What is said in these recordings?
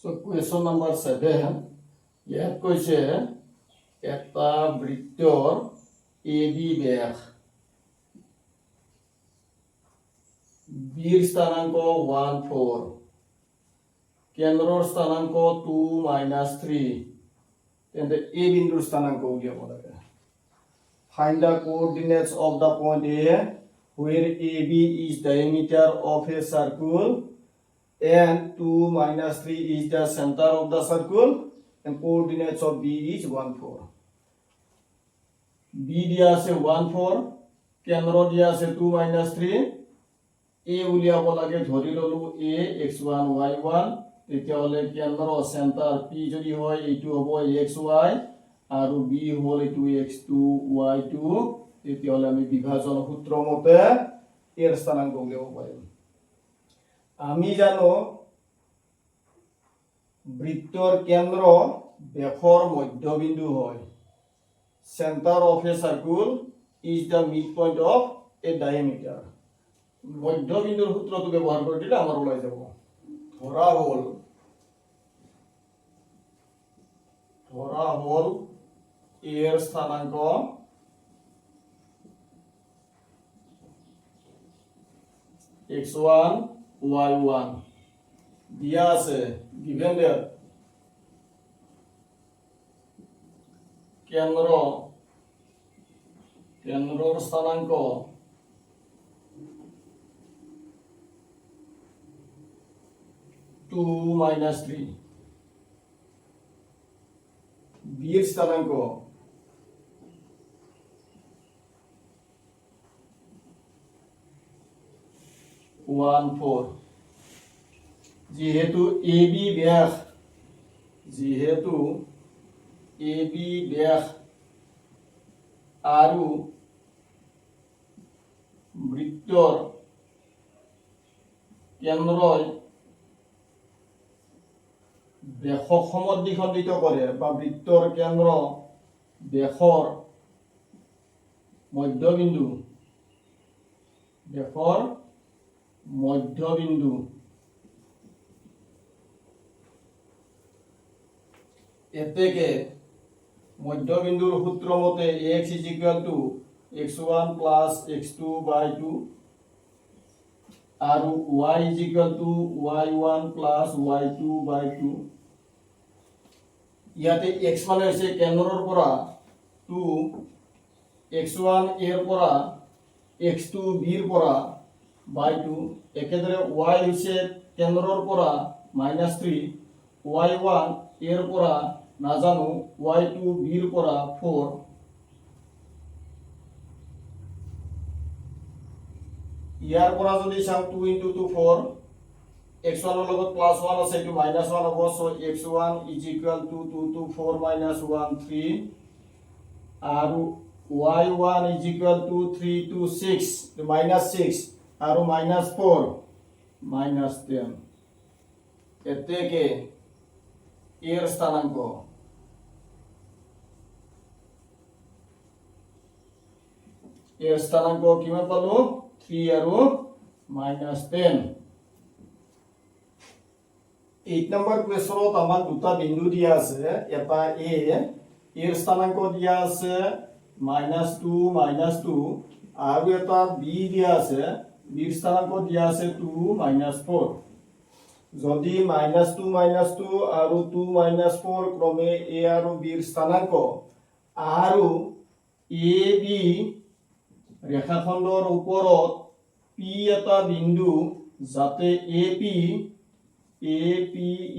So question number 7 ইয়াত কৈছে এটা বৃত্তৰ AB ব্যাস বিৰ স্থানাঙ্ক 1 4 কেন্দ্ৰৰ স্থানাঙ্ক 2 3 তেন্তে A বিন্দুৰ স্থানাঙ্ক উলিয়াব লাগে find the coordinates of the point A where AB is diameter of a circle and 2 3 is the center of the circle and coordinates of B is 1 4 B দিয়া আছে 1 4 কেন্দ্ৰ দিয়া আছে 2 3 A উলিয়াব লাগে ধৰি ললো A x1 y1 তেতিয়া হলে কেন্দ্ৰ সেন্টাৰ P যদি হয় এইটো হ'ব xy আৰু B হল এইটো x2 y2 তেতিয়া হলে আমি বিভাজন সূত্ৰ মতে এৰ স্থানাঙ্ক উলিয়াব পাৰিম আমি জানো বৃত্তৰ কেন্দ্ৰ ব্যাসৰ মধ্যবিন্দু হয় center of a circle is the midpoint of a diameter মধ্যবিন্দুৰ সূত্ৰটো ব্যৱহাৰ কৰি দিলে আমাৰ ওলাই যাব ধৰা হল এৰ স্থানাঙ্ক x1 y1 দিয়া আছে given that কেন্দ্ৰৰ স্থানাঙ্ক 2 3 বিৰ স্থানাঙ্ক 1 4 যেহেতু AB ব্যাস আৰু বৃত্তৰ কেন্দ্ৰই ব্যাসক সমদ্বিখণ্ডিত কৰে বা বৃত্তৰ কেন্দ্ৰ ব্যাসৰ মধ্যবিন্দু এতেকে মধ্যবিন্দুৰ সূত্ৰ মতে x x1 x2 by 2 আৰু y y1 y2 by 2 ইয়াতে x মানে হৈছে কেন্দ্ৰৰ পৰা 2 x1 এৰ পৰা x2 বিৰ পৰা by 2 একেদৰে y হৈছে কেন্দ্ৰৰ পৰা -3 y1 এৰ পৰা নাজানো y2 বিৰ পৰা 4 ইয়াৰ পৰা যদি চাও 2 into 2 4 x1 ৰ লগত +1 আছে এটো -1 হ'ব সো x1 2 to 4 1 3 আৰু y1 3 to 6 -6 আৰু -4 -10 এতেকে এৰ স্থানাঙ্ক কিমান পালো 3 আৰু -10 8 নম্বৰ কোৱেশ্যনত আমাক দুটা বিন্দু দিয়া আছে এটা A এৰ স্থানাঙ্ক দিয়া আছে -2 আৰু এটা B দিয়া আছে B এৰ স্থানাঙ্ক দিয়া আছে 2 4 যদি -2 আৰু 2 4 ক্ৰমে A আৰু B এৰ স্থানাঙ্ক আৰু AB ৰেখাখণ্ডৰ ওপৰত P এটা বিন্দু যাতে AP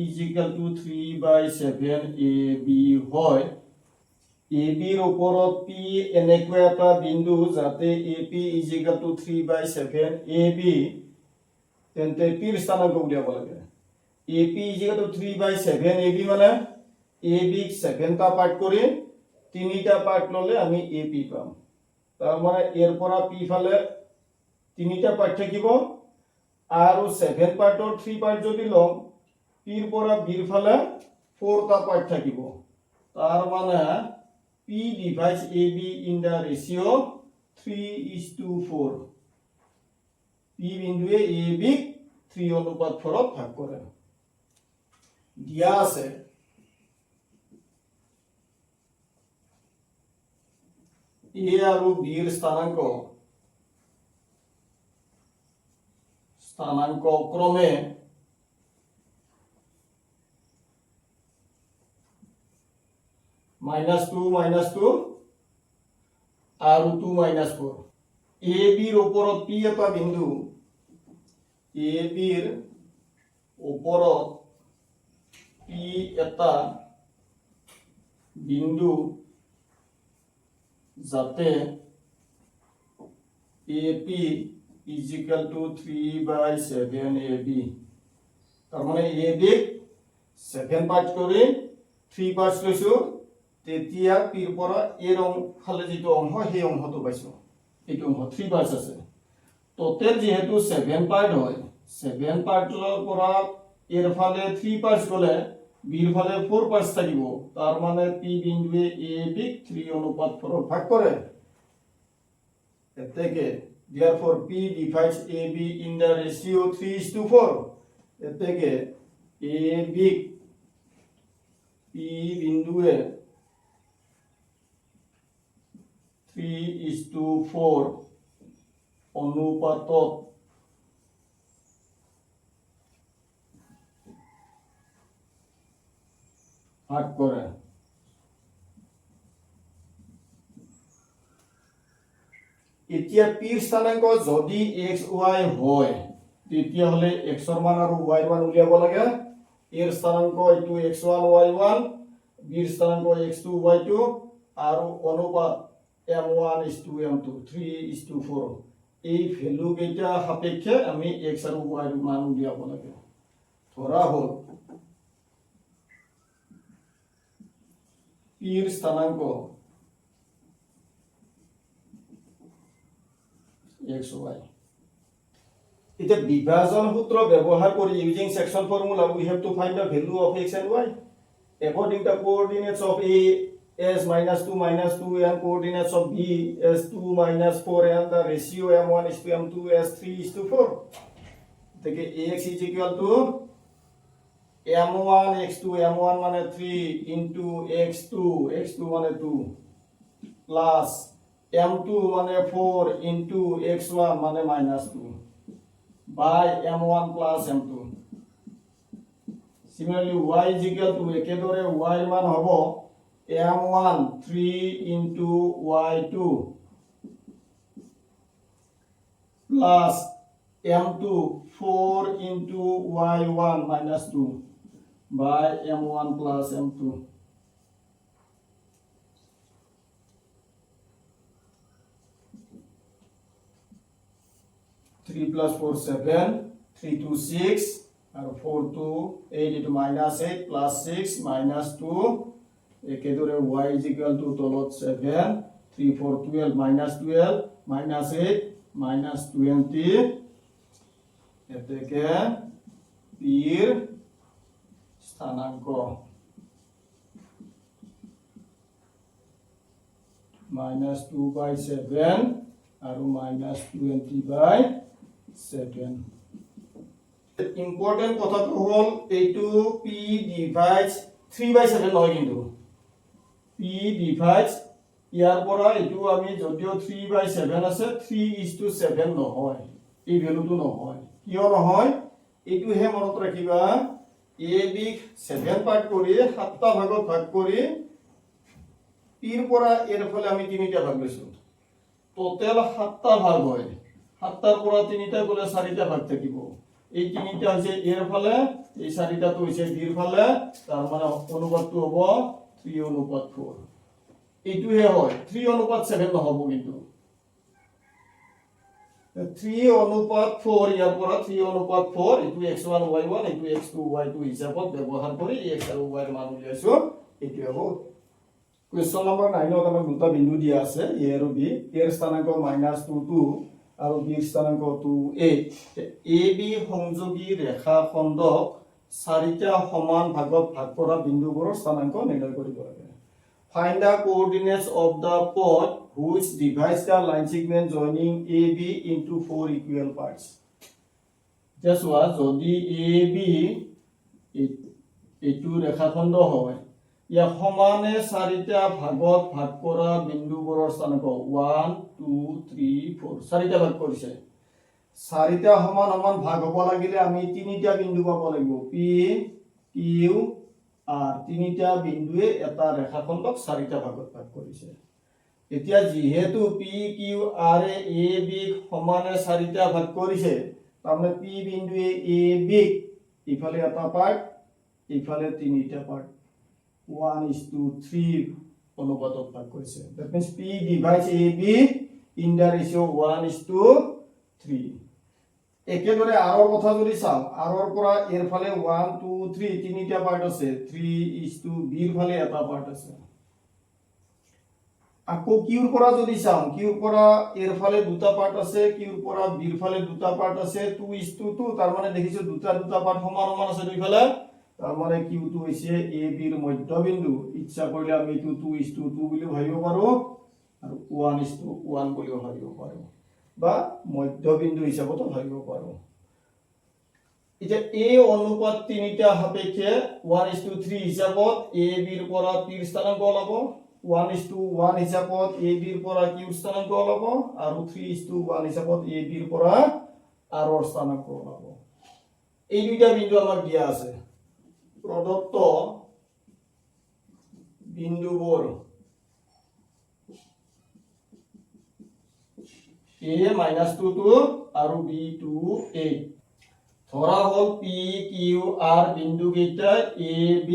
is equal to 3/7 AB হয় AB ৰ ওপৰত P এনেকুৱা এটা বিন্দু যাতে AP is equal to 3/7 AB তেন্তে P ৰ স্থানাঙ্ক উলিয়াব লাগে AP is equal to 3/7 AB মানে AB ক 7টা পাৰ্ট কৰি 3টা পাৰ্ট ললে আমি AP পাম তাৰ মানে এৰ পৰা P ফালে 3টা পাৰ্ট থাকিব আৰু 7 পাৰ্টৰ 3 পাৰ্ট যদি লম P ৰ পৰা B ৰ ফালে 4টা পাৰ্ট থাকিব তাৰ মানে P divides AB in the ratio 3:4 P বিন্দুৱে AB 3:4 ভাগ কৰে দিয়া আছে A আৰু B ৰ স্থানাংক ক্ৰমে -2 আৰু 2 -4 A B ৰ ওপৰত P এটা বিন্দু A B ৰ ওপৰত P এটা বিন্দু যাতে AP is equal to 3/7 AB তার মানে AB 7 পার্ট করে 3 পার্টস লৈছো তেতিয়া P ৰ পৰা A ৰ ফালে যেটো অংশ সেই অংশটো পাইছো এইটো অংশ 3 পাৰ্টস আছে টোটাল যেহেতু 7 পাৰ্ট হয় 7 পাৰ্টৰ পৰা A ৰ ফালে 3 পাৰ্টস গলে B ৰ ফালে 4 পাৰ্টস থাকিব তাৰ মানে P বিন্দুৱে AB 3:4 ভাগ কৰে এতেকে therefore P divides AB in the ratio 3:4 এতেকে AB P বিন্দুৱে 3:4 অনুপাতত ভাগ কৰে এতিয়া P ৰ স্থানাংক যদি x y হয় তেতিয়া হলে x ৰ মান আৰু y ৰ মান উলিয়াব লাগে A ৰ স্থানাংক এইটো x1 y1 B ৰ স্থানাংক x2 y2 আৰু অনুপাত m1:m2 3:4 এই ভ্যালু কেইটা সাপেক্ষে আমি x আৰু y ৰ মান উলিয়াব লাগে ধৰা হল P ৰ স্থানাংক xy এটা বিভাজন সূত্ৰ ব্যবহাৰ কৰি using section formula we have to find the value of x and y according to coordinates of A as -2 and coordinates of B as 2 -4 and the ratio m1:m2 as 3:4 take ax is equal to m1 x2 m1 মানে 3 into x2 মানে 2 plus m2 মানে 4 into x1 মানে -2 by m1 plus m2 similarly y is equal to একেদৰে y মান হ'ব m1 3 into y2 plus m2 4 into y1 -2 by m1 plus m2 3 plus 4 7 3 to 6 and 4 to 8 into -8 plus 6 -2 একেদৰে y is equal to তলত 7 3 4 12 -12 -8 -20 এতেকে p ৰ স্থানাংক -2/7 আৰু -20/7 important কথাটো হল এইটো p divides 3/7 নহয় কিন্তু p divides ইয়াৰ পৰা এইটো আমি যদিও 3/7 আছে 3:7 নহয় এই ভ্যালুটো নহয় কিয় নহয় এইটো হে মনত ৰাখিবা a b 7 পাৰ্ট কৰি 7টা ভাগত ভাগ কৰি p ৰ পৰা এৰ ফলে আমি 3টা ভাগ লৈছো টোটাল 7টা ভাগ হয় 7টাৰ পৰা 3টা গলে 4টা ভাগ থাকিব এই 3টা হৈছে এৰ ফলে এই 4টা তো হৈছে b ৰ ফলে তাৰ মানে অনুপাতটো হ'ব 3:4 এইটোহে হয় 3:7 নহব কিন্তু 3:4 ইয়াৰ পৰা 3:4 এইটো x1 y1 এইটো x2 y2 হিচাপত ব্যৱহাৰ কৰি x আৰু y ৰ মান উলিয়াইছো এইটো হ'ব কোৱেশ্চন নম্বৰ 9 ত আমাক দুটা বিন্দু দিয়া আছে a আৰু b এৰ স্থানাংক -2 আৰু b ৰ স্থানাংক 2a ab সংযোগী ৰেখাখণ্ডক 4টা সমান ভাগত ভাগ কৰা বিন্দুবোৰৰ স্থানাংক নিৰ্ণয় কৰিব লাগে find the coordinates of the point which divides the line segment joining ab into 4 equal parts just was যদি ab এইটো ৰেখাখণ্ড হয় ইয়াক সমানে চাৰিটা ভাগত ভাগ কৰা বিন্দুবোৰৰ স্থানাংক 1 2 3 4 চাৰিটা ভাগ কৰিছে চাৰিটা সমান সমান ভাগ হ'ব লাগিলে আমি তিনিটা বিন্দু পাব লাগিব পি কিউ আর তিনিটা বিন্দুৱে এটা ৰেখাখণ্ডক চাৰিটা ভাগত ভাগ কৰিছে এতিয়া যেহেতু P Q R A B সমানে চাৰিটা ভাগ কৰিছে তাৰমানে পি বিন্দুৱে এ বি ইফালে এটা পাৰ্ট ইফালে তিনিটা পাৰ্ট 1:3 অনুপাতত ভাগ কৰিছে that means p divides ab in the ratio 1:3 একেদৰে আৰৰ কথা যদি চাও আৰৰ পৰা এৰ ফালে 1 2 3 তিনিটা পাৰ্ট আছে 3:b ৰ ফালে এটা পাৰ্ট আছে আকৌ কিউৰ পৰা যদি চাও কিউৰ পৰা এৰ ফালে দুটা পাৰ্ট আছে কিউৰ পৰা b ৰ ফালে দুটা পাৰ্ট আছে 2:2 তাৰ মানে দেখিছো দুটা পাৰ্ট সমান সমান আছে দুইফালে তাৰ মানে কিউটো হৈছে এ বি ৰ মধ্যবিন্দু ইচ্ছা কৰিলে আমি এইটো 2:2 বুলি ভাবিব পাৰো আৰু 1:1 বুলি ভাবিব পাৰো বা মধ্যবিন্দু হিচাপত ভাবিব পাৰো এটা এ অনুপাত তিনিটা সাপেক্ষে 1:3 হিচাপত এ বি ৰ পৰা p ৰ স্থানাংক ওলাব 1:1 হিচাপত এ বি ৰ পৰা q ৰ স্থানাংক ওলাব আৰু 3:1 হিচাপত এ বি ৰ পৰা r ৰ স্থানাংক ওলাব এই দুইটা বিন্দু আমাক দিয়া আছে প্ৰদত্ত বিন্দুবোৰ a -2 2 আৰু b 2 8 ধৰা হল p q r বিন্দু কেইটা a b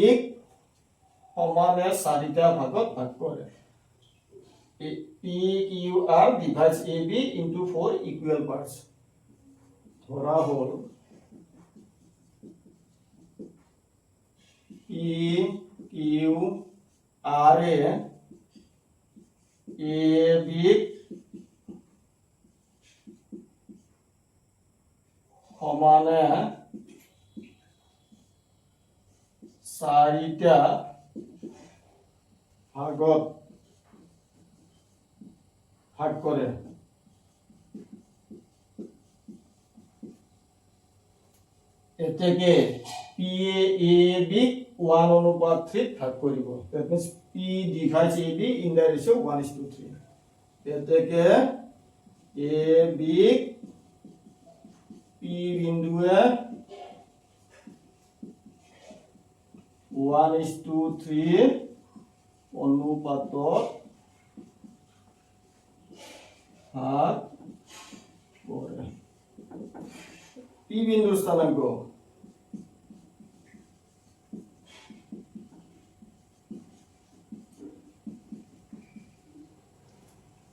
সমানে চাৰিটা ভাগত ভাগ কৰে p q r divides a b into 4 equal parts ধৰা হল p q r a b সমানে চাৰিটা ভাগত ভাগ কৰে এতেকে p a b 1:3 ভাগ কৰিব that means p divides a b in the ratio 1:3 এতেকে a b p বিন্দুৱে 1:3 অনুপাতত ভাগ কৰে p বিন্দুৰ স্থানাংক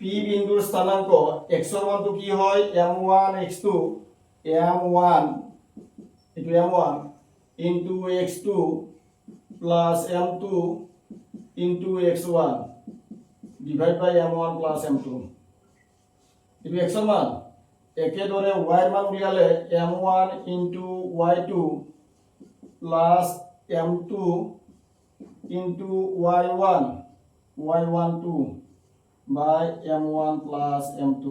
p বিন্দুৰ স্থানাংক x ৰ মানটো কি হয় m1 x2 m1 into m1 into x2 plus m2 into x1 divided by m1 plus m2 itu x ৰ মান একেদৰে y ৰ মান উলিয়ালে m1 into y2 plus m2 into y12 by m1 plus m2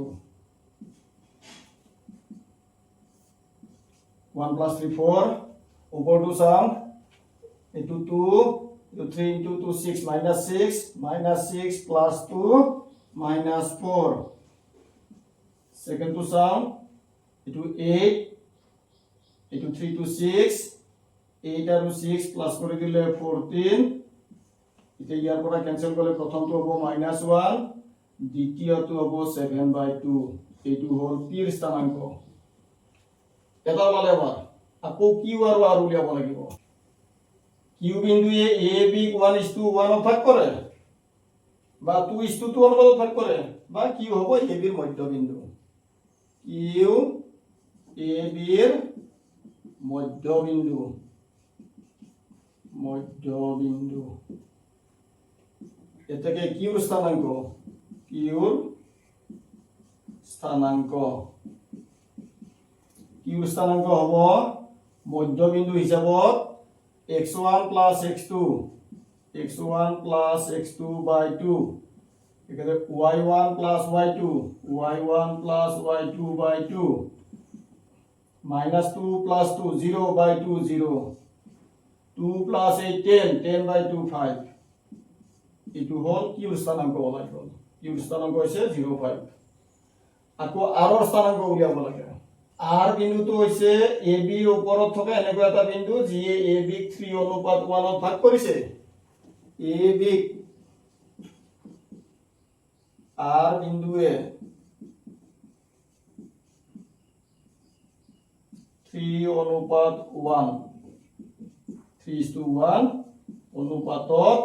1 plus 3 4 over 2 sum into 2 into 3 into 2 6 minus 6 plus 2 minus 4 second to sum into 8 into 3 to 6 8 আৰু 6 plus কৰি দিলে 14 এতিয়া ইয়াৰ পৰা ক্যান্সেল কৰিলে প্ৰথমটো হ'ব -1 দ্বিতীয়টো হ'ব 7/2 এইটো হ'ল p ৰ স্থানাংক এটা ওলালে আমাৰ আকৌ q আৰু r উলিয়াব লাগিব q বিন্দুৱে a b 1:1 ভাগ কৰে বা 2:2 অনুপাতত ভাগ কৰে বা q হ'ব a b ৰ মধ্যবিন্দু q a b ৰ মধ্যবিন্দু এটাকে q ৰ স্থানাংক q ৰ স্থানাংক হ'ব মধ্যবিন্দু হিচাপত x1 plus x2 by 2 এখানে y1 plus y2 by 2 minus 2 plus 2 0 by 2 0 2 plus 8 10 10 by 2 5 এইটো হল কিউৰ স্থানাংক ওলাই গল কিউৰ স্থানাংক হৈছে 05 আকৌ r ৰ স্থানাংক উলিয়াব লাগে r বিন্দুটো হৈছে ab ৰ ওপৰত থকা এনেকুৱা এটা বিন্দু যিয়ে ab ক 3:1 ত ভাগ কৰিছে ab r বিন্দুৱে 3:1 3:1 অনুপাতত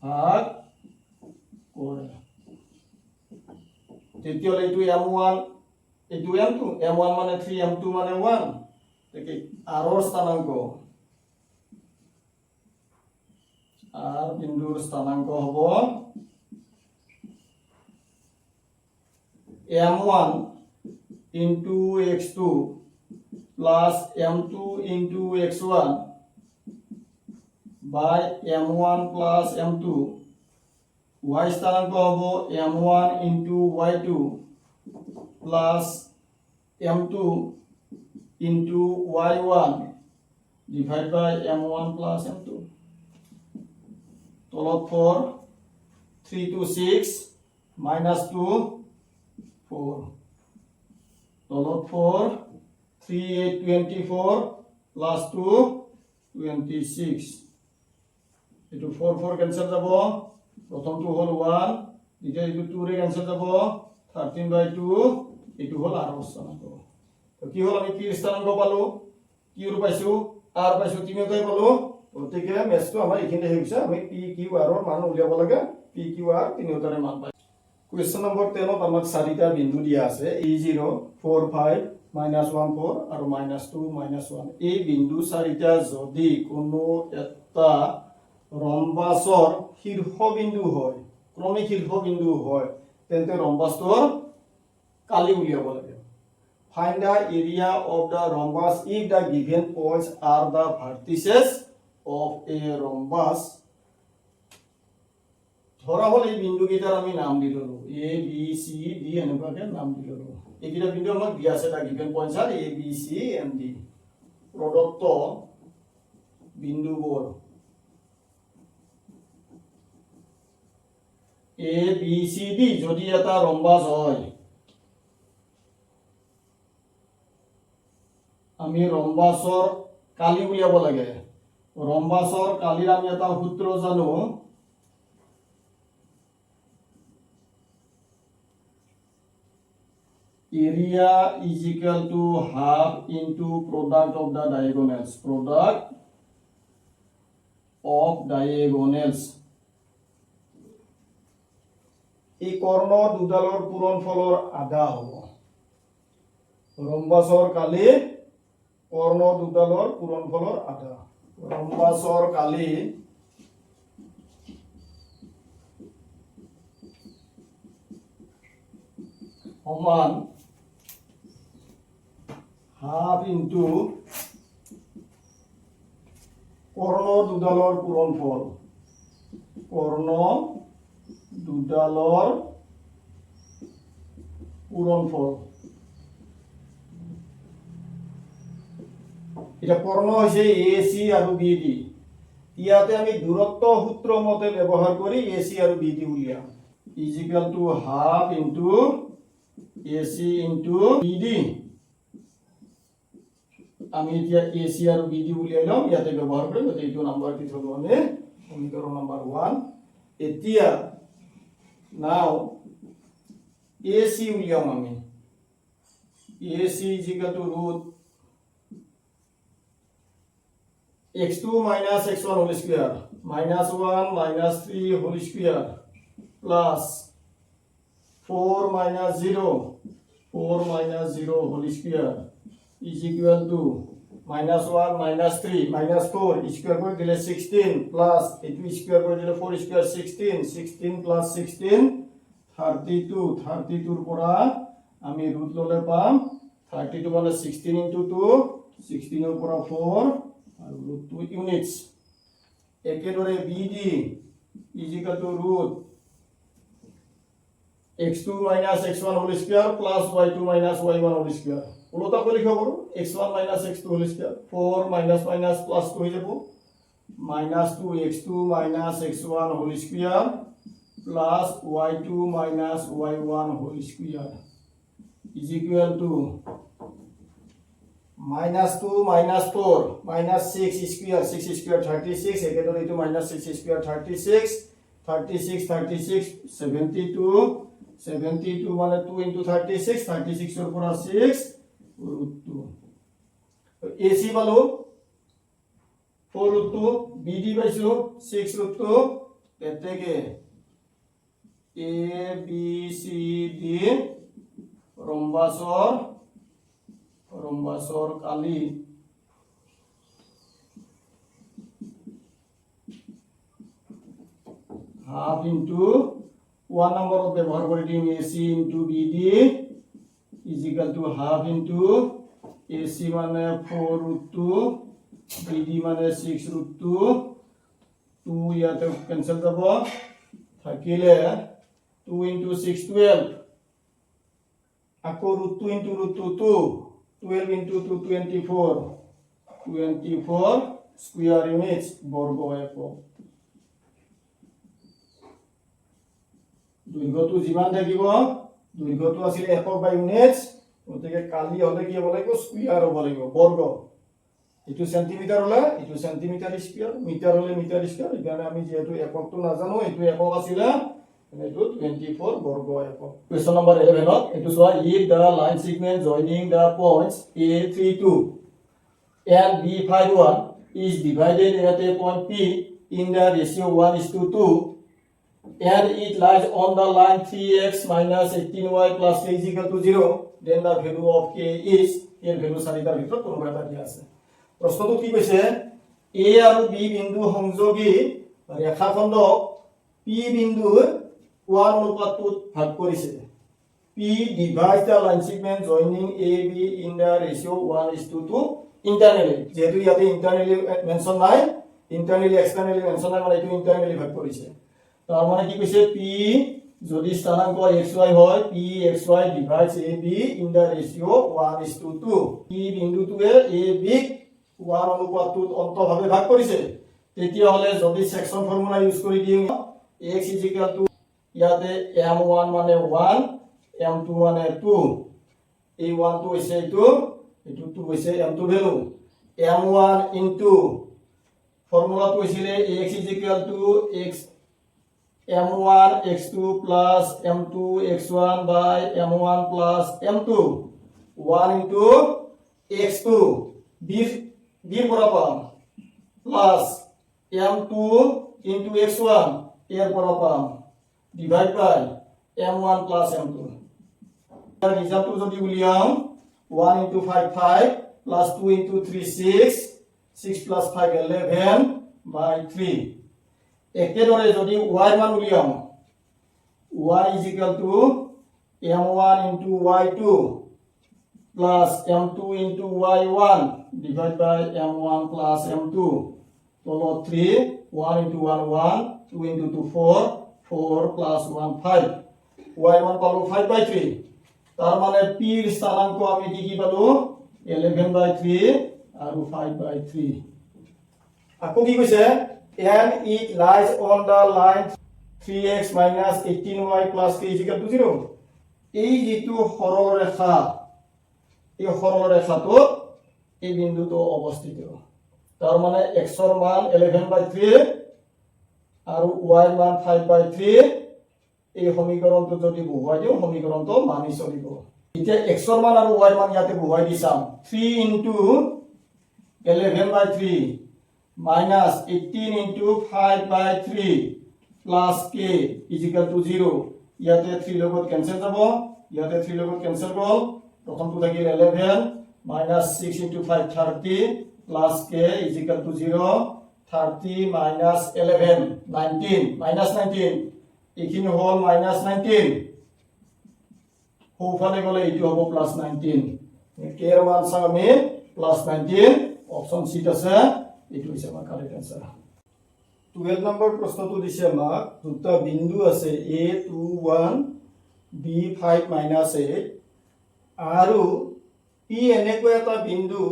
ভাগ কৰে তেতিয়ালে এইটো m1 এইটো m2 m1 মানে 3 m2 মানে 1 তাকে r ৰ স্থানাংক r বিন্দুৰ স্থানাংক হ'ব m1 into x2 plus m2 into x1 by m1 plus m2 y স্থানাংক হ'ব m1 into y2 plus m2 into y1 divided by m1 plus m2 তলত 4 3 to 6 minus 2 4 তলত 4 3 8 24 plus 2 26 এটো 4 4 ক্যান্সেল যাব প্রথমটো হল 1 দ্বিতীয় এটো 2 রে ক্যান্সেল যাব 13 by 2 এটো হল r স্থানাঙ্ক তো কি হল আমি p স্থানাঙ্ক পালো q ৰ পাইছো r পাইছো তিনিটাই পালো গতিকে মেছটো আমাৰ এখানে হৈ গৈছে আমি p q r ৰ মান উলিয়াব লাগে p q r তিনিটাৰে মান পাই কোৱেশ্চন নম্বৰ 10 ত আমাক চাৰিটা বিন্দু দিয়া আছে e0 4 5 -1 4 আৰু -2 -1 এই বিন্দু চাৰিটা যদি কোনো এটা ৰম্বাসৰ শীৰ্ষবিন্দু হয় ক্ৰমিক শীৰ্ষবিন্দু হয় তেন্তে ৰম্বাসৰ কালি উলিয়াব লাগে find the area of the rhombus if the given points are the vertices of a rhombus ধৰা হল এই বিন্দু কেইটাৰ আমি নাম দিলো a b c d এনেকুৱাকে নাম দিলো এইকেইটা বিন্দু আমাক দিয়া আছে the given points are a b c and d প্ৰদত্ত বিন্দুবোৰ a b c d যদি এটা ৰম্বাস হয় আমি ৰম্বাসৰ কালি উলিয়াব লাগে ৰম্বাসৰ কালিৰ আমি এটা সূত্র জানো area is equal to half into product of the diagonals এই কর্ণ দুডালৰ পূৰণফলৰ আধা হ'ব ৰম্বাসৰ কালি কৰ্ণ দুডালৰ পূৰণফলৰ আধা ৰম্বাসৰ কালি সমান হাফ ইনটু কৰ্ণ দুডালৰ পূৰণফল কৰ্ণ দুডালৰ পূৰণফল এটা কৰ্ণ হৈছে AC আৰু BD ইয়াতে আমি দূৰত্ব সূত্ৰ মতে ব্যৱহাৰ কৰি AC আৰু BD উলিয়াম is equal to half into AC into BD আমি এতিয়া AC আৰু BD উলিয়াই লম ইয়াতে ব্যৱহাৰ কৰিম এইটো নাম্বাৰ কি থলো আমি সমীকৰণ নাম্বাৰ 1 এতিয়া now AC উলিয়াম আমি AC is equal to root x2 minus x1 whole square minus 1 minus 3 whole square plus 4 minus 0 whole square is equal to minus 1 minus 3 minus 4 square করে দিলে 16 plus 8 square করে দিলে 4 square 16 plus 16 32 32 ৰ পৰা আমি root ললে পাম 32 মানে 16 into 2 16 ৰ পৰা 4 আৰু ৰুট 2 ইউনিটস একেদৰে BD is equal to root x2 minus x1 whole square plus y2 minus y1 whole square উলটা কৰি লিখিব পাৰো x1 minus x2 whole square 4 minus minus plus 2 হৈ যাব minus 2x2 minus x1 whole square plus y2 minus y1 whole square is equal to minus 2 minus 4 minus 6 square 36 একেদৰে এইটো minus 6 square 36 72 মানে 2 into 36 এর পৰা 6 root 2 AC পালো 4 root 2 BD পাইছো 6 root 2 এতেকে A B C D রম্বাসর Kali half into 1 number of ব্যবহার করে দিম AC into BD is equal to half into AC মানে 4 root 2 BD মানে 6 root 2 2 ইয়াতে ক্যান্সেল যাব থাকিলে 2 into 6 12 আকৌ root 2 into root 2 2 12 into 2 24 square units বর্গ একক দৈর্ঘ্যটো যিমান থাকিব দৈর্ঘ্যটো আছিল একক বাই ইউনিটস ওতেকে কালি হলে কি হ'ব লাগিব স্কয়ার হ'ব লাগিব বর্গ এটো সেন্টিমিটার হলে এটো সেন্টিমিটার স্কয়ার মিটার হলে মিটার স্কয়ার এখানে আমি যেহেতু এককটো না জানো এটো একক আছিল এটো 24 বর্গ একক কোশ্চেন নাম্বার 11 এটো সোয়া if the line segment joining the points A32 and B51 is divided at a point P in the ratio 1:2 and it lies on the line 3x minus 18y plus k is equal to 0 then the value of k is এর value চাৰিটাৰ ভিতৰত কোনটো এটা দিয়া আছে প্ৰশ্নটো কি কৈছে a আৰু b বিন্দু সংযোগী ৰেখাখণ্ড p বিন্দুৰ 1 অনুপাতত ভাগ কৰিছে p divides the line segment joining a b in the ratio 1:2 internally যেহেতু ইয়াতে internally মেনশন নাই internally externally মেনশন নাই মানে এইটো internally ভাগ কৰিছে তার মানে কি কইছে p যদি স্থানাঙ্ক xy হয় p xy divides ab in the ratio 1:2 p বিন্দুটোৱে ab 1 অনুপাতত অন্তভাবে ভাগ কৰিছে তেতিয়া হলে যদি সেকশন ফৰ্মুলা ইউজ কৰি দিম x ইয়াতে m1 মানে 1 m2 মানে 2 এই 1 টো হৈছে এইটো 2 হৈছে m2 value m1 into formula তো হৈছিলে x x m1 x2 plus m2 x1 by m1 plus m2 1 into x2 b পৰা পাম plus m2 into x1 এৰ পৰা পাম divide by m1 plus m2 এর রিজাল্ট যদি উলিয়াম 1 into 5 5 plus 2 into 3 6 6 plus 5 11 by 3 একেদৰে যদি y মান উলিয়াম y is equal to m1 into y2 plus m2 into y1 divided by m1 plus m2 tolo 3 1 into 1 1 2 into 2 4 4 plus 1 5 y1 পালো 5 by 3 তার মানে p এর স্থানাঙ্ক আমি কি পালো 11 by 3 আৰু 5 by 3 আকৌ কি কৈছে and it lies on the line 3x minus 18y plus k is equal to 0 এই যেটো সরল রেখা এই সরল রেখাটো এই বিন্দুটো অবস্থিত তার মানে x এর মান 11 by 3 আর y এর মান 5 by 3 এই সমীকরণটো যদি বহুৱাই দিও সমীকৰণটো মানি চলিব এতিয়া x এৰ মান আৰু y এৰ মান ইয়াতে বহুৱাই দিছাম 3 into 11 by 3 minus 18 into 5 by 3 plus k is equal to 0 ইয়াতে 3 লগত ক্যান্সেল যাব ইয়াতে 3 লগত ক্যান্সেল গল প্রথমটো থাকিল 11 minus 6 into 5 30 plus k is equal to 0 30 minus 11 19 minus 19 এখানে হল minus 19 হোফালে গলে এটি হবো plus 19 k এর মান আমি plus 19 অপশন সি আছে এটো হৈছে আমাৰ কাৰেক্ট आंसर 12 নম্বৰ প্ৰশ্নটো দিছে আমাক দুটা বিন্দু আছে a21 b5 - 8 আৰু P এনেকুৱা এটা বিন্দু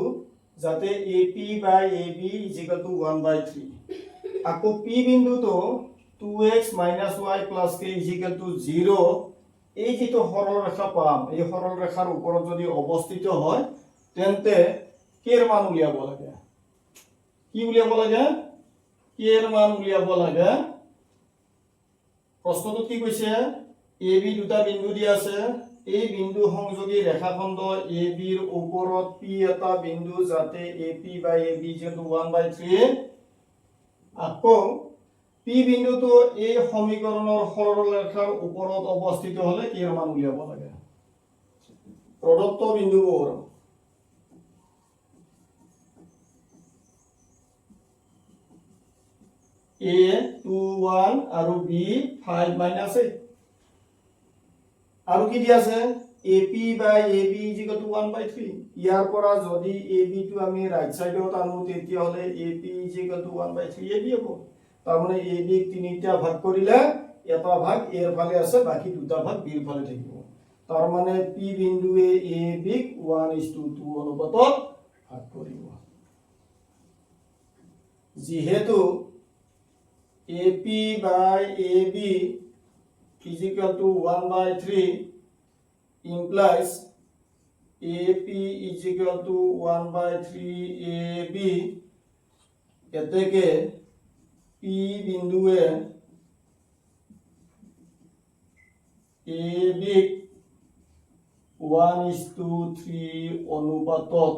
যাতে AP by AB is equal to 1/3 আকৌ P বিন্দুটো 2x minus y plus k is equal to 0 এই যেটো সৰল ৰেখা পাম এই সৰল ৰেখাৰ ওপৰত যদি অৱস্থিত হয় তেন্তে k এর মান উলিয়াব লাগে কি উলিয়াব লাগে k এর মান উলিয়াব লাগে প্ৰশ্নটো কি কৈছে AB দুটা বিন্দু দি আছে এই বিন্দু সংযোগী ৰেখাখণ্ড AB ৰ ওপৰত P এটা বিন্দু যাতে AP by AB যেটো 1/3 আকৌ P বিন্দুটো এই সমীকৰণৰ সৰল ৰেখাৰ ওপৰত অৱস্থিত হলে কি এৰ মান উলিয়াব লাগে প্ৰদত্ত বিন্দুবোৰ A 2 1 আৰু B 5 - 8 আৰু কি দি আছে AP by AB is equal to 1/3 ইয়াৰ পৰা যদি AB টো আমি ৰাইট সাইডত আনো তেতিয়া হলে AP is equal to 1/3 AB হ'ব তাৰ মানে AB ক তিনিটা ভাগ কৰিলে এটা ভাগ A এৰ ফালে আছে বাকি দুটা ভাগ B এৰ ফালে থাকিব তাৰ মানে P বিন্দুৱে AB ক 1:2 অনুপাতত ভাগ কৰিব যেহেতু AP by AB is equal to 1/3 implies AP is equal to 1/3 AB এতেকে P বিন্দুৱে AB 1:3 অনুপাতত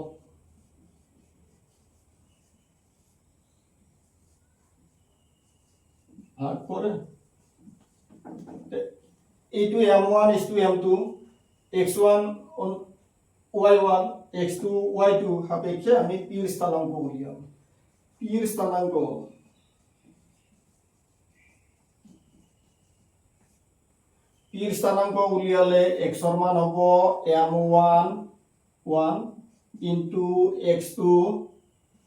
ভাগ করে এইটো m1 is to m2 x1 on y1 x2 y2 সাপেক্ষে আমি p এর স্থানাঙ্ক উলিয়াম p এর স্থানাঙ্ক উলিয়ালে x এর মান হবে m1 1 into x2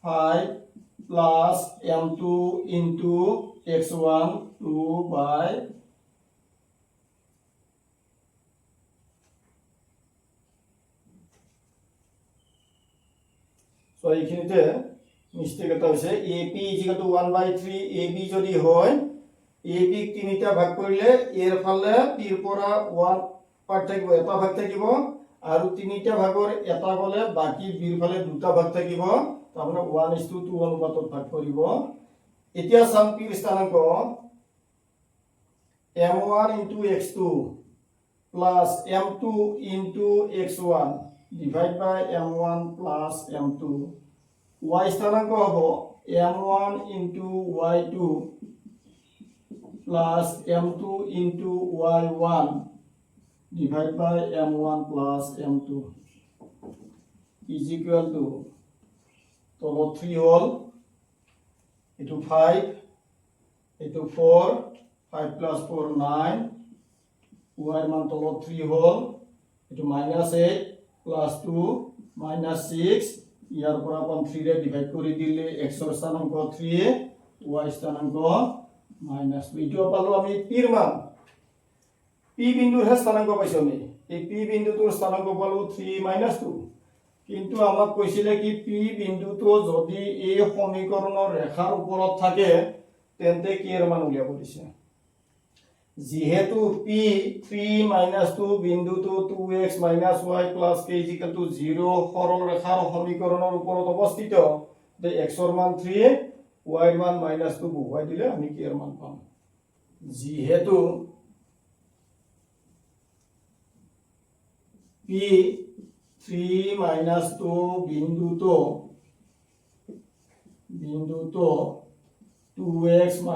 5 plus m2 into x1 2 by so এইখিনিতে মিস্টেক এটা হৈছে AP is equal to 1/3 AB যদি হয় AB ক তিনিটা ভাগ কৰিলে এৰ ফালে p এৰ পৰা 1 পাৰ্ট থাকিব এটা ভাগ থাকিব আৰু তিনিটা ভাগৰ এটা গলে বাকি b এৰ ফালে দুটা ভাগ থাকিব তাৰ মানে 1:2 অনুপাতত ভাগ কৰিব এতিয়া সাম p এর স্থানাঙ্ক m1 into x2 plus m2 into x1 divided by m1 plus m2 y স্থানাঙ্ক হবে m1 into y2 plus m2 into y1 divided by m1 plus m2 is equal to total 3 whole into 5 into 4 5 plus 4 9 y মান total 3 whole into minus 8 plus 2 minus 6 ইয়াৰ পৰা आपण 3 ৰে divide কৰি দিলে x এর স্থানাঙ্ক 3 y স্থানাঙ্ক -2 ইটো পালো আমি p এর মান p বিন্দুৰ স্থানাঙ্ক পাইছো আমি এই p বিন্দুটোৰ স্থানাঙ্ক পালো 3 - 2 কিন্তু আমাক কৈছিলে কি p বিন্দুটো যদি এই সমীকৰণৰ ৰেখাৰ ওপৰত থাকে তেন্তে কি এর মান উলিয়াব দিছে যেহেতু p 3 - 2 বিন্দুটো 2x - y + k = 0 সরল রেখার সমীকরণের উপরত অবস্থিত তে x এর মান 3 y এর মান -2 বহুয়াই দিলে আমি k এর মান পাম যেহেতু p 3 - 2 বিন্দুটো 2x -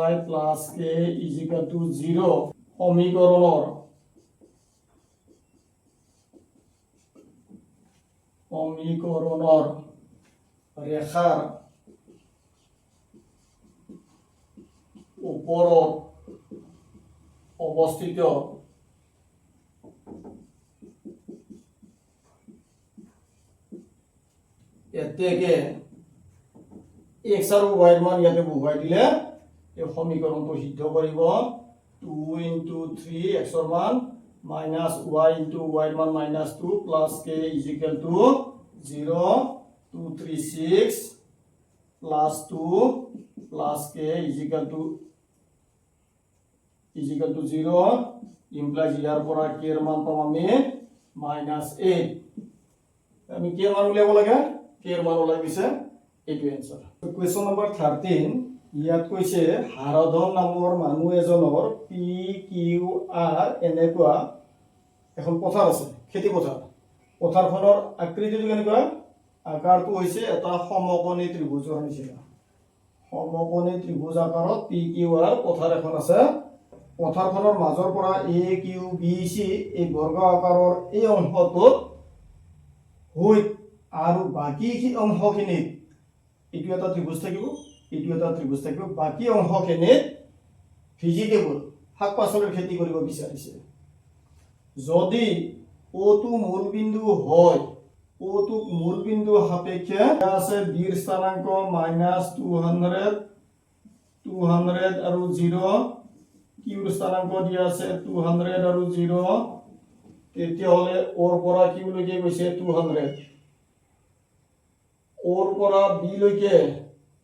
y plus k is equal to 0 সমীকৰণৰ ৰেখাৰ ওপৰত অৱস্থিত এতেকে x আৰু y এৰ মান ইয়াতে বহুৱাই দিলে এই সমীকৰণটো সিদ্ধ কৰিব 2 * 3 x এর মান minus y into y মান minus 2 plus k is equal to 0 236 plus 2 plus k is equal to 0 implies ইয়াৰ পৰা k এর মান পাম আমি -8 আমি k এর মান উলিয়াব লাগে k এর মান ওলাই গৈছে এইটো आंसर কোৱেশ্চন নম্বৰ 13 ইয়াত কৈছে হাৰধন নামৰ মানুহ এজনৰ পি কিউ আৰ এনেকুৱা এখন পথাৰ আছে খেতি পথাৰখনৰ আকৃতিটো কেনেকুৱা আকাৰটো হৈছে এটা সমকোণী ত্ৰিভুজৰ নিচিনা সমকোণী ত্ৰিভুজ আকাৰত পি কিউ আৰ পথাৰ এখন আছে পথাৰখনৰ মাজৰ পৰা এ কিউ বি সি এই বৰ্গ আকাৰৰ এই অংশটো হৈ আৰু বাকি অংশখিনি এইটো এটা ত্ৰিভুজ থাকিব বাকি অংশখিনি ভেজিটেবল শাক-পাচলিৰ খেতি কৰিব বিচাৰিছে যদি ওটো মূলবিন্দু হয় ওটো মূলবিন্দু সাপেক্ষে আছে বিৰ স্থানাঙ্ক -200 আৰু 0 কিউৰ স্থানাঙ্ক দিয়া আছে 200 আৰু 0 তেতিয়া হলে ওৰ পৰা কিউ লৈকে গৈছে 200 ওৰ পৰা বি লৈকে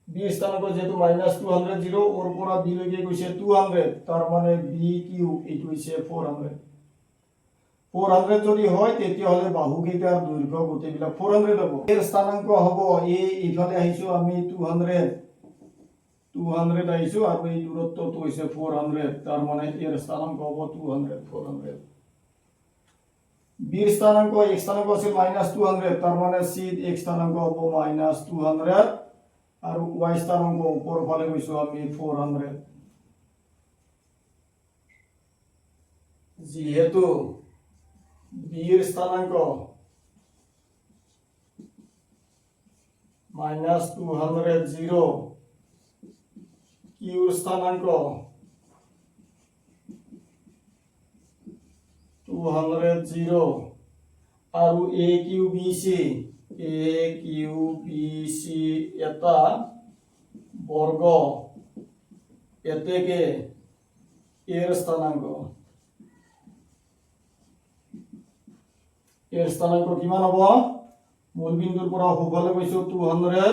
বি স্থানাঙ্ক যেহেতু -200 0 ওৰ পৰা বি লৈকে গৈছে 200 তার মানে বি কিউ এইটো হৈছে 400 যদি হয় তেতিয়া হলে বাহু কেইটাৰ দৈৰ্ঘ্য গোটেইবিলাক 400 হ'ব এৰ স্থানাঙ্ক হ'ব এই ইফালে আহিছো আমি 200 আহিছো আৰু এই দূৰত্বটো হৈছে 400 তাৰ মানে এৰ স্থানাঙ্ক হ'ব 400 বিৰ স্থানাঙ্ক x স্থানাঙ্ক আছিল -200 তাৰ মানে c x স্থানাঙ্ক হ'ব -200 আৰু y স্থানাঙ্ক ওপৰ ফালে গৈছো আমি 400 যেহেতু বিৰ স্থানাঙ্ক -200 0 কিউৰ স্থানাঙ্ক 200 0 আৰু a q b c এটা বৰ্গ এতেকে এৰ স্থানাঙ্ক কিমান হ'ব মূলবিন্দুৰ পৰা সোঁফালে গৈছো 200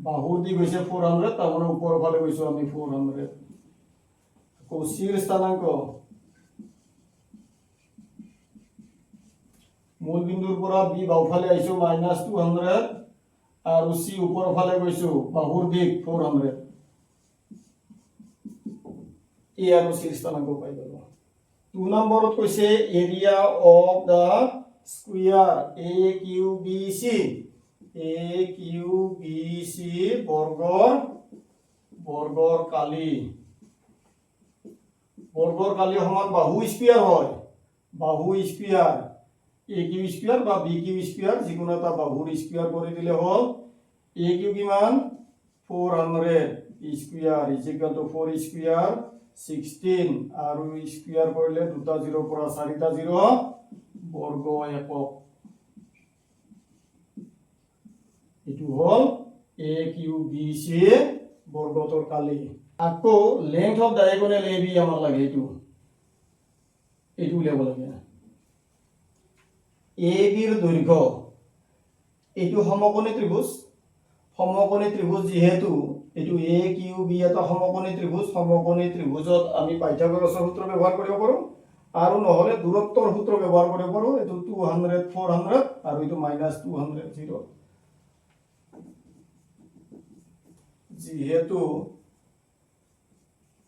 বাহুৰ দি গৈছে 400 তাৰ মানে ওপৰৰ ফালে গৈছো আমি 400 কোচিৰ স্থানাঙ্ক মূলবিন্দুৰ পৰা বি বাওফালে আইছো -200 আৰু সি ওপৰৰ ফালে গৈছো বাহুৰ দিক 400 এ আৰু সি স্থানাঙ্ক পাই গলো 2 নম্বৰত কৈছে area of the square a q b c বৰ্গৰ কালি সমান বাহু স্কয়াৰ হয় বাহু স্কয়াৰ a কিউ স্কয়াৰ বা b কিউ স্কয়াৰ যিকোনো এটা বাহুৰ স্কয়াৰ কৰি দিলে হল a কিউ কিমান 400 square is equal two 4 square 16 আৰু স্কয়াৰ কৰিলে দুটা 0 পৰা চাৰিটা 0 বৰ্গ একক এটো হল a কিউ বি সি বৰ্গটোৰ কালি আকৌ লেংথ অফ ডায়াগোনাল ab আমাৰ লাগে এটো উলিয়াব লাগে ab ৰ দৈৰ্ঘ্য এটো সমকোণী ত্ৰিভুজ যেহেতু এটো a কিউ b এটা সমকোণী ত্ৰিভুজত আমি পাইথাগোৰাছৰ সূত্ৰ ব্যৱহাৰ কৰিব পাৰো আৰু নহলে দূৰত্বৰ সূত্ৰ ব্যৱহাৰ কৰিব পাৰো এটো 200 400 আৰু এটো -200 0 যেহেতু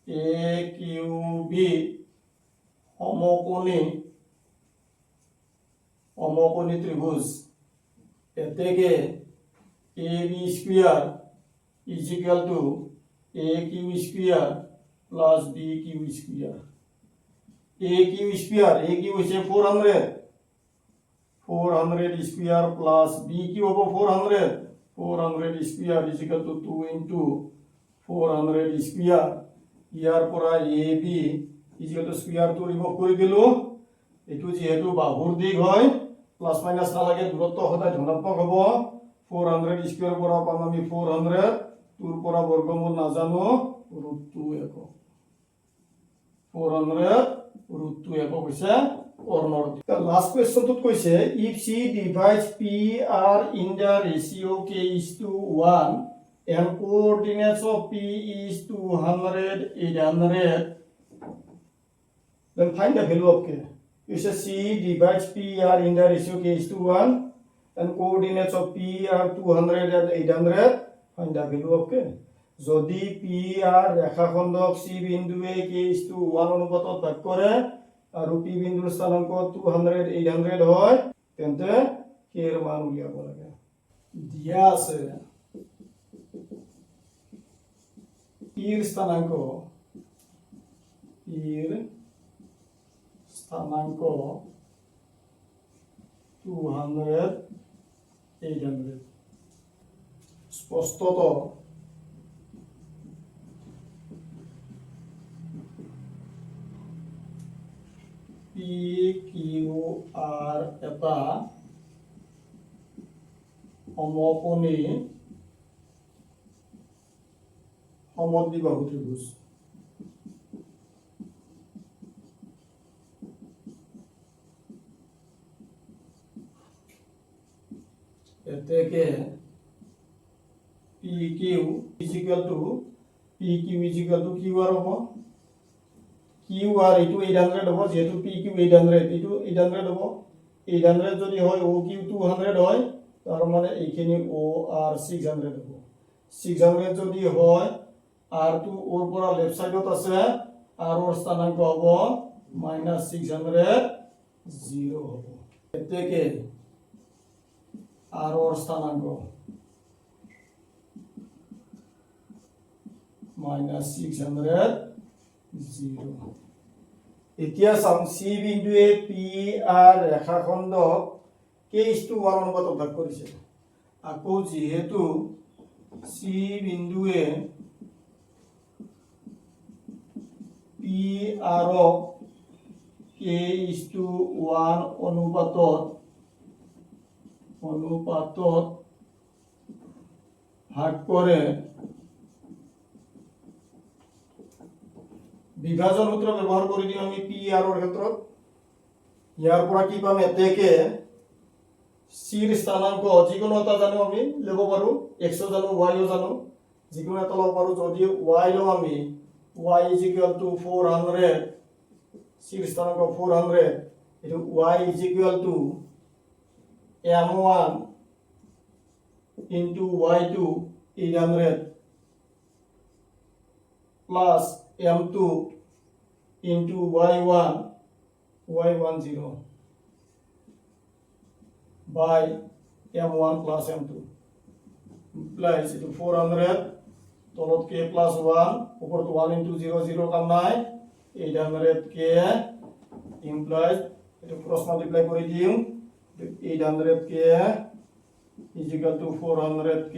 a কিউ b সমকোণী ত্রিভুজ এতেকে ab square is equal to a q square plus b q square a q হইছে 400 স্কয়ার প্লাস b কিউ হবে 400 square is equal to 2 into 400 square ইয়াৰ পৰা ab is equal to square to remove কৰি দিলো এটো যেহেতু বাহুৰ দিক হয় প্লাস মাইনাস নালাগে দূৰত্ব সদায় ধনাত্মক হ'ব 400 স্কয়াৰ পৰা পাম আমি 400 2 পৰা বৰ্গমূল নাজানো √2 একক 400 √2 একক হৈছে কৰ্ণৰ দ্বীপ লাষ্ট কুৱেশ্যনটোত কৈছে if C divides P are in the ratio' k:1 and coordinates of p is 200 800 then find the value of k. You say c divides pr in the ratio k:1 and coordinates of p are 200 and 800 find the value of k. যদি pr ৰেখাখণ্ডক c বিন্দুৱে k:1 অনুপাতত ভাগ কৰে আৰু p বিন্দুৰ স্থানাংক 200 800 হয় তেন্তে k এর মান উলিয়াব লাগে দিয়া আছে p এর স্থানাংক 200 800 স্পষ্টত PQR এটা সমকোণী সমদ্বিবাহু ত্রিভুজ এতেকে PQ is equal to QR হ'ব QR ইটো 800 হ'ব যেহেতু PQ 800 ইটো 800 হ'ব 800 যদি হয় OQ 200 হয় তার মানে এইখিনি OR 600 হ'ব 600 যদি হয় R2 ওর পৰা লেফট সাইডত আছে R ওর স্থানাঙ্ক হ'ব -600 0 হ'ব এতেকে R ওর স্থানাঙ্ক -600 0 এতিয়া চাম সি বিন্দুৱে পি আৰ ৰেখাখণ্ডক k:1 অনুপাতত ভাগ কৰিছে আকৌ যেহেতু সি বিন্দুৱে পি আৰক k:1 অনুপাতত ভাগ কৰে বিভাজন সূত্ৰ ব্যবহাৰ কৰে দিম আমি পি আৰ এৰ ক্ষেত্ৰত ইয়াৰ পৰা কি পাম এতেকে সি ৰ স্থানাঙ্ক যিকোনো এটা জানো আমি লব পাৰো x জানো y জানো যিকোনো এটা লব পাৰো যদি y লও আমি y = 400 সি ৰ স্থানাঙ্ক 400 এটো y = m1 into y2 800 plus m2 into y1 y10 by m1 plus m2 plus itu 400 তলত k plus 1 উপর 1 into 0 0 কাম নাই 800 k implies itu cross multiply করে দিম 800 k is equal to 400 k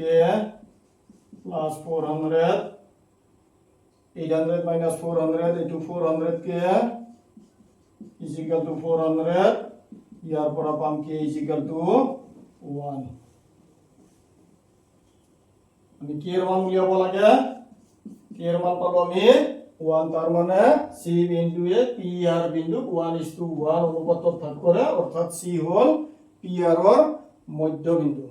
plus 400 800 minus 400 into 400 k is equal to 400 ইয়াৰ পৰা পাম k is equal to 1 আমি k এর মান উলিয়াব লাগে k এর মান পালো আমি 1 তার মানে c বিন্দুৱে p r বিন্দু 1:1 অনুপাতত ভাগ কৰে অৰ্থাৎ c হল p r এৰ মধ্যবিন্দু